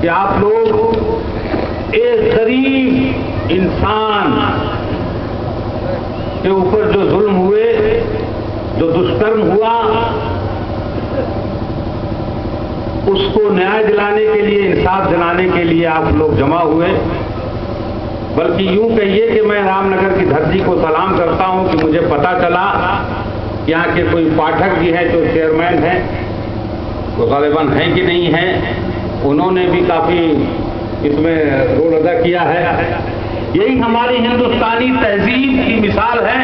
कि आप लोग एक गरीब इंसान के ऊपर जो जुल्म हुए, जो दुष्कर्म हुआ, उसको न्याय दिलाने के लिए, इंसाफ दिलाने के लिए आप लोग जमा हुए। बल्कि यूं कहिए कि मैं रामनगर की धरती को सलाम करता हूं कि मुझे पता चला यहाँ के कोई पाठक जी हैं जो चेयरमैन हैं, वो गालिबन हैं कि नहीं हैं, उन्होंने भी काफी इसमें रोल अदा किया है। यही हमारी हिंदुस्तानी तहजीब की मिसाल है,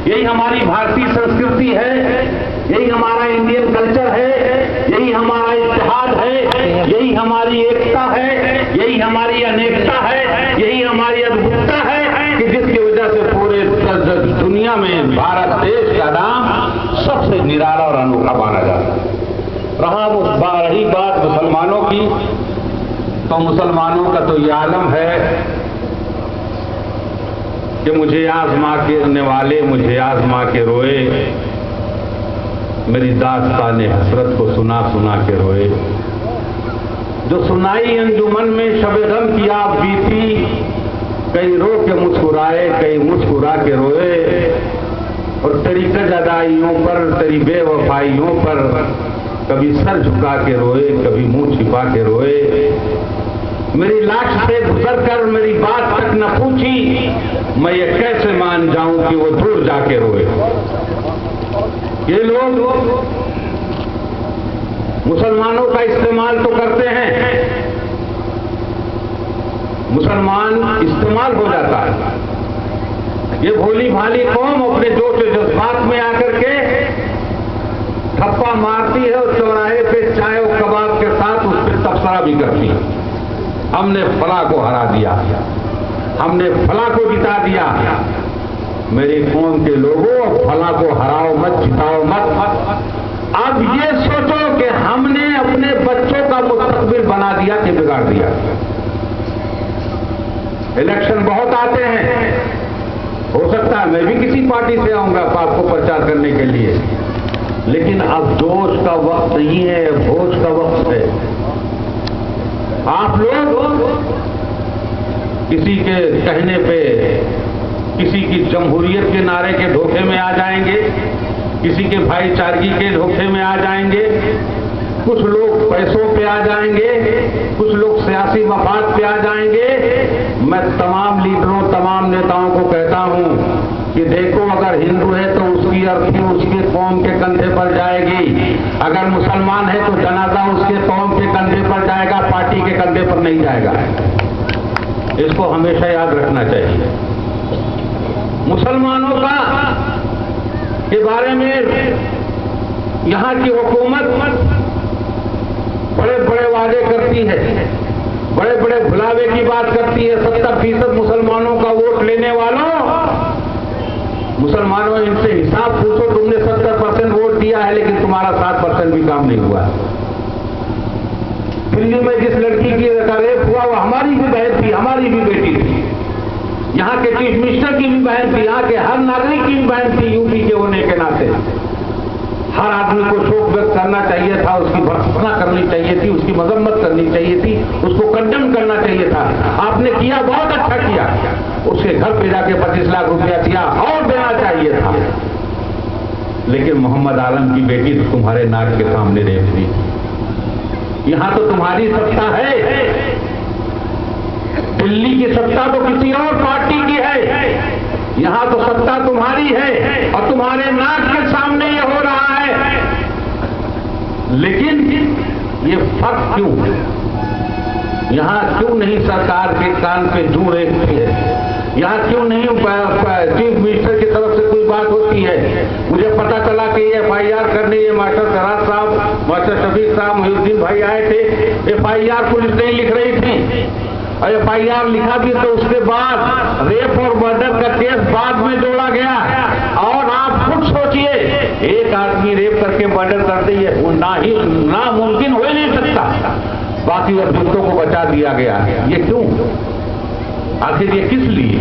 यही हमारी भारतीय संस्कृति है, यही हमारा इंडियन कल्चर है, यही हमारा इत्तेहाद है, यही हमारी एकता है, यही हमारी अनेकता है, यही हमारी अद्भुतता है कि जिसकी वजह से पूरे दुनिया में भारत देश का नाम सबसे निराला और अनोखा माना जाता है। रही बात मुसलमानों की, तो मुसलमानों का तो ये आलम है कि मुझे आज़मा के वाले, मुझे आज़मा के रोए, मेरी दास्तान हसरत को सुना सुना के रोए। जो सुनाई अंजुमन में शब गम की आप बीती, कई रो के मुस्कुराए, कई मुस्कुरा के रोए। और तेरी कजदाइयों पर, तेरी बेवफाइयों पर कभी सर झुका के रोए, कभी मुंह छिपा के रोए। मेरी लाश से गुजर कर मेरी बात तक न पूछी, मैं ये कैसे मान जाऊं कि वो दूर जाके रोए। ये लोग मुसलमानों का इस्तेमाल तो करते हैं, मुसलमान इस्तेमाल हो जाता है। ये भोली भाली कौम अपने जोश जज्बात में आकर के ठप्पा मारती है और चौराहे पे चाय और कबाब के साथ उस पर तबसरा भी करती है। हमने फला को हरा दिया, हमने फला को जिता दिया। मेरी कौम के लोगों, फला को हराओ मत, जिताओ मत। अब ये सोचो कि हमने अपने बच्चों का मुस्तकबिल बना दिया कि बिगाड़ दिया। इलेक्शन बहुत आते हैं, हो सकता है मैं भी किसी पार्टी से आऊंगा आपको प्रचार करने के लिए, लेकिन अब जोश का वक्त नहीं है, होश का वक्त है। आप लोग किसी के कहने पे किसी की जमहूरियत के नारे के धोखे में आ जाएंगे, किसी के भाईचारगी के धोखे में आ जाएंगे, कुछ लोग पैसों पे आ जाएंगे, कुछ लोग सियासी मफाद पे आ जाएंगे। मैं तमाम लीडरों, तमाम नेताओं को कहता हूं कि देखो, अगर हिंदू है तो उसकी अर्थी उसके कौम के कंधे पर जाएगी, अगर मुसलमान है तो जनाजा उसके कौम के कंधे पर जाएगा, पार्टी के कंधे पर नहीं जाएगा। इसको हमेशा याद रखना चाहिए। मुसलमानों का के बारे में यहां की हुकूमत बड़े बड़े वादे करती है, बड़े बड़े भुलावे की बात करती है। 70% मुसलमानों का वोट लेने वालों, मुसलमानों इनसे हिसाब पूछो, तुमने 70% वोट दिया है लेकिन तुम्हारा 7% भी काम नहीं हुआ। दिल्ली में जिस लड़की की रेप हुआ वो हमारी भी बहन थी, हमारी भी बेटी थी, यहाँ के चीफ मिनिस्टर की भी बहन थी, यहाँ के हर नागरिक की भी बहन थी। यूपी के होने के नाते हर आदमी को शोक व्यक्त करना चाहिए था, उसकी भर्त्सना करनी चाहिए थी, उसकी मजम्मत करनी चाहिए थी, उसको कंडेम करना चाहिए था। आपने किया, बहुत अच्छा किया। उसके घर पे जाके 25 लाख रुपया दिया और देना चाहिए था, लेकिन मोहम्मद आलम की बेटी तो तुम्हारे नाक के सामने रेप दी। यहां तो तुम्हारी सत्ता है, दिल्ली की सत्ता तो किसी और पार्टी की है, यहां तो सत्ता तुम्हारी है और तुम्हारे नाक के सामने ये हो रहा है। लेकिन ये फर्क क्यों है? यहां क्यों नहीं सरकार के कान पे जू रेखती है? यहां क्यों नहीं चीफ मिनिस्टर की तरफ से कोई बात होती है? मुझे पता चला कि FIR करने ये मास्टर शराब साहब, मास्टर शफीक साहब, मुहिउद्दीन भाई आए थे। FIR पुलिस नहीं लिख रही थी, और FIR लिखा भी तो उसके बाद रेप और मर्डर का केस बाद में जोड़ा गया। और आप खुद सोचिए, एक आदमी रेप करके मर्डर कर दी है, वो नामुमकिन हो ही नहीं सकता, बाकी अभियुक्तों को बचा दिया गया। ये क्यों? आखिर ये किस लिए?